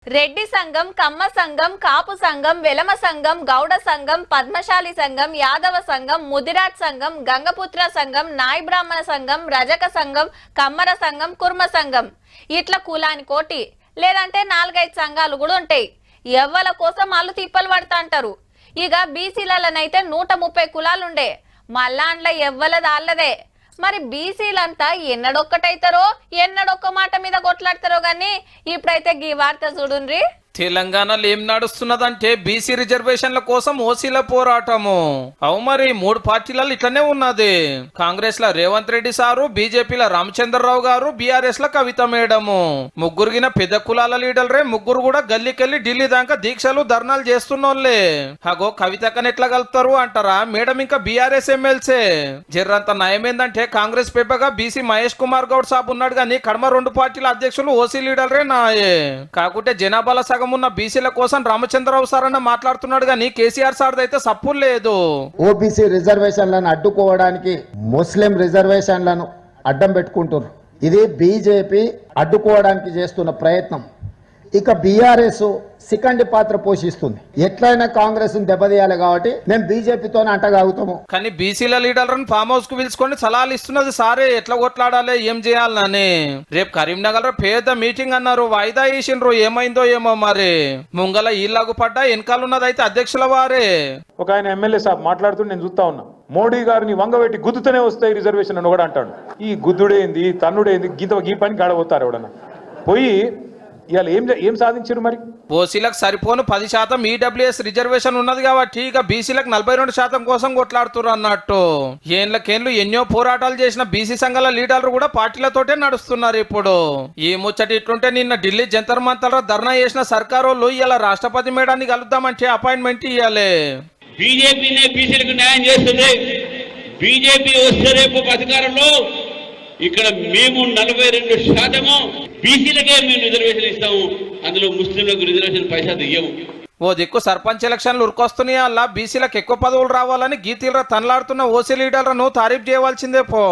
రెడ్డి సంఘం, కమ్మ సంఘం, కాపు సంఘం, వెలమ సంఘం, గౌడ సంఘం, పద్మశాలి సంఘం, యాదవ సంఘం, ముదిరాట్ సంఘం, గంగపుత్ర సంఘం, నాయ బ్రాహ్మణ సంఘం, రజక సంఘం, కమ్మర సంఘం, కుర్మ సంఘం ఇట్లా కులాని కోటి లేదంటే 4-5 సంఘాలు కూడా ఉంటాయి. ఎవ్వల కోసం వాళ్ళు తిప్పలు పడతా అంటారు. ఇక బీసీలనైతే 130 కులాలుండే, మళ్ళా అండ్ల ఎవ్వలది ఆళ్ళదే. మరి బీసీలంతా ఎన్నడొక్కటైతారో ఎన్నడొక్క మాట మీద కొట్లాడతారో గాని ఇప్పుడైతే గీ వార్త చూడుండ్రి. తెలంగాణలో ఏం నడుస్తున్నదంటే బీసీ రిజర్వేషన్ల కోసం ఓసీల పోరాటము. అవు మరి 3 పార్టీలలో ఇట్లనే ఉన్నది. కాంగ్రెస్ ల రేవంత్ రెడ్డి సారు, బీజేపీల రామచంద్రరావు గారు, బీఆర్ఎస్ ల కవిత మేడము. ముగ్గురుగిన పెద్ద కులాల లీడర్లే. ముగ్గురు కూడా గల్లీకెళ్లి ఢిల్లీ దాకా దీక్షలు ధర్నాలు చేస్తున్నోళ్లే. అగో కవితకని ఎట్లా కలుపుతారు అంటారా? మేడం ఇంకా బీఆర్ఎస్ ఎమ్మెల్సే. జర్రంత నయమేందంటే కాంగ్రెస్ పెద్దగా బీసీ మహేష్ కుమార్ గౌడ్ సాబ్ ఉన్నాడు గాని కడమ 2 పార్టీల అధ్యక్షులు ఓసీ లీడర్లే నాయే. కాకుంటే జనాభాల ఉన్న బీసీల కోసం రామచంద్రరావు సార్ అన్న మాట్లాడుతున్నాడు కానీ కేసీఆర్ సార్ అయితే సప్పు లేదు. ఓబీసీ రిజర్వేషన్లను అడ్డుకోవడానికి ముస్లిం రిజర్వేషన్లను అడ్డం పెట్టుకుంటున్నారు. ఇది బీజేపీ అడ్డుకోవడానికి చేస్తున్న ప్రయత్నం. ఇక బీఆర్ఎస్ సికండి పాత్ర పోషిస్తుంది. ఎట్లయినా కాంగ్రెస్ దెబ్బతీయాలి కాబట్టి మేము బీజేపీతో అంటగాగుతాము. కానీ బీసీల లీడర్లను ఫామ్ హౌస్ కు పిలుచుకొని సలహాలు ఇస్తున్నది సారే. ఎట్లా కొట్లాడాలి, ఏం చేయాలని. రేపు కరీంనగర్ లో పెద్ద మీటింగ్ అన్నారు, వాయిదా వేసిండ్రు. ఏమైందో ఏమో మరి. ముంగల ఈలాగు పడ్డా వెనకాలన్నది అయితే అధ్యక్షుల వారే. ఒక ఆయన ఎమ్మెల్యే సాబ్ మాట్లాడుతుంటే నేను చూస్తా ఉన్నా, మోడీ గారిని వంగబెట్టి గుద్దుతూనే వస్తాయి రిజర్వేషన్ అని కూడా అంటాడు. ఈ గుద్దుడేంది తన్నుడేంది ఈ పని గాడబోతారు ఎవడన్నా పోయి. ఇవాళ ఏం సాధించారు మరి? ఓసీలకు సరిపోను 10% ఈడబ్ల్యూఎస్ రిజర్వేషన్ ఉన్నది కాబట్టి ఇక బీసీలకు 42% కోసం కొట్లాడుతున్నారు అన్నట్టు. ఏళ్ళకేళ్ళు ఎన్నో పోరాటాలు చేసిన బీసీ సంఘాల లీడర్లు కూడా పార్టీలతోటే నడుస్తున్నారు ఇప్పుడు. ఈ ముచ్చటి ఇట్లుంటే నిన్న ఢిల్లీ జంతర్ మంతర్ ధర్నా చేసిన సర్కారోళ్ళు ఇలా రాష్ట్రపతి మేడాన్ని కలుద్దామంటే అపాయింట్మెంట్ ఇవ్వాలి. బీజేపీనే బీసీలకు న్యాయం చేస్తుంది. బీజేపీ వస్తే రేపు అధికారంలో ఇక్కడ మేము 42% బీసీలకే మేము రిజర్వేషన్ ఇస్తాము. అందులో ముస్లింలకు రిజర్వేషన్ పైసా ఇయ్యము. ఓ దిక్కు సర్పంచ్ ఎలక్షన్లు ఉరికొస్తున్నాయి. అలా బీసీలకు ఎక్కువ పదవులు రావాలని గీతీల తనలాడుతున్న ఓసీ లీడర్లను తారీఫ్ చేయవలసిందే పో.